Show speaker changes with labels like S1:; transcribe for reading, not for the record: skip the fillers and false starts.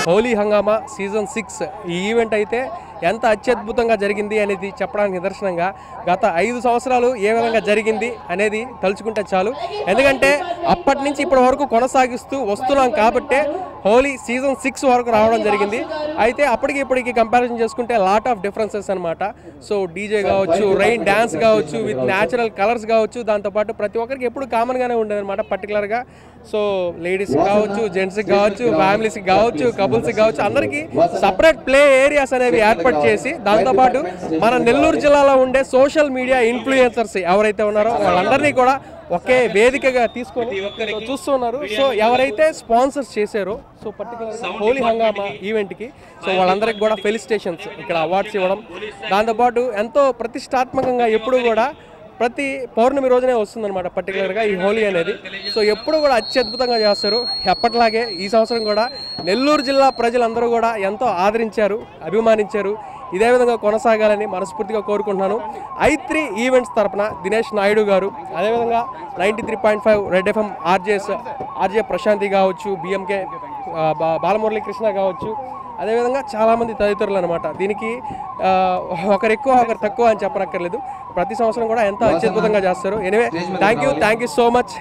S1: హోలీ హంగామా సీజన్ 6 ఈ ఈవెంట్ అయితే ఎంత అత్యద్భుతంగా జరిగింది అనేది చెప్పడానికి నిదర్శనంగా గత 5 సంవత్సరాలు ఏ విధంగా జరిగింది అనేది తలుచుకుంటే చాలు. ఎందుకంటే అప్పటి నుంచి ఇప్పటి వరకు కొనసాగిస్తూ వస్తున్నాం కాబట్టే హోలీ సీజన్ 6 వరకు రావడం జరిగింది. అయితే అప్పటికి ఇప్పటికి కంపారిజన్ చేసుకుంటే లాట్ ఆఫ్ డిఫరెన్సెస్ అనమాట. సో డీజే కావచ్చు, రెయిన్ డ్యాన్స్ కావచ్చు, విత్ న్యాచురల్ కలర్స్ కావచ్చు, దాంతోపాటు ప్రతి ఒక్కరికి ఎప్పుడు కామన్గానే ఉండేది అనమాట. పర్టికులర్గా సో లేడీస్కి కావచ్చు, జెంట్స్కి కావచ్చు, ఫ్యామిలీస్కి కావచ్చు, కపుల్స్కి కావచ్చు, అందరికీ సపరేట్ ప్లే ఏరియాస్ అనేవి ఏర్పాటు చేసి దాంతోపాటు మన నెల్లూరు జిల్లాలో ఉండే సోషల్ మీడియా ఇన్ఫ్లుయెన్సర్స్ ఎవరైతే ఉన్నారో వాళ్ళందరినీ కూడా ఒకే వేదికగా తీసుకొని చూస్తున్నారు. సో ఎవరైతే స్పాన్సర్స్ చేశారో సో పర్టికులర్గా హోలీ హంగామా ఈవెంట్కి సో వాళ్ళందరికీ కూడా ఫెలిసిటేషన్స్, ఇక్కడ అవార్డ్స్ ఇవ్వడం, దాంతోపాటు ఎంతో ప్రతిష్టాత్మకంగా ఎప్పుడు కూడా ప్రతి పౌర్ణమి రోజునే వస్తుందన్నమాట పర్టికులర్గా ఈ హోలీ అనేది. సో ఎప్పుడు కూడా అత్యద్భుతంగా చేస్తారు. ఎప్పటిలాగే ఈ సంవత్సరం కూడా నెల్లూరు జిల్లా ప్రజలందరూ కూడా ఎంతో ఆదరించారు, అభిమానించారు. ఇదే విధంగా కొనసాగాలని మనస్ఫూర్తిగా కోరుకుంటున్నాను. i3 ఈవెంట్స్ తరపున దినేష్ నాయుడు గారు, అదేవిధంగా 93.5 రెడ్ ఎఫ్ఎం ఆర్జే ప్రశాంతి కావచ్చు, బిఎంకే బాలమురళీ కృష్ణ కావచ్చు, అదేవిధంగా చాలామంది తదితరులు అనమాట. దీనికి ఒకరు ఎక్కువ ఒకరు తక్కువ అని చెప్పనక్కర్లేదు. ప్రతి సంవత్సరం కూడా ఎంతో అత్యద్భుతంగా చేస్తారు. Anyway thank you so much.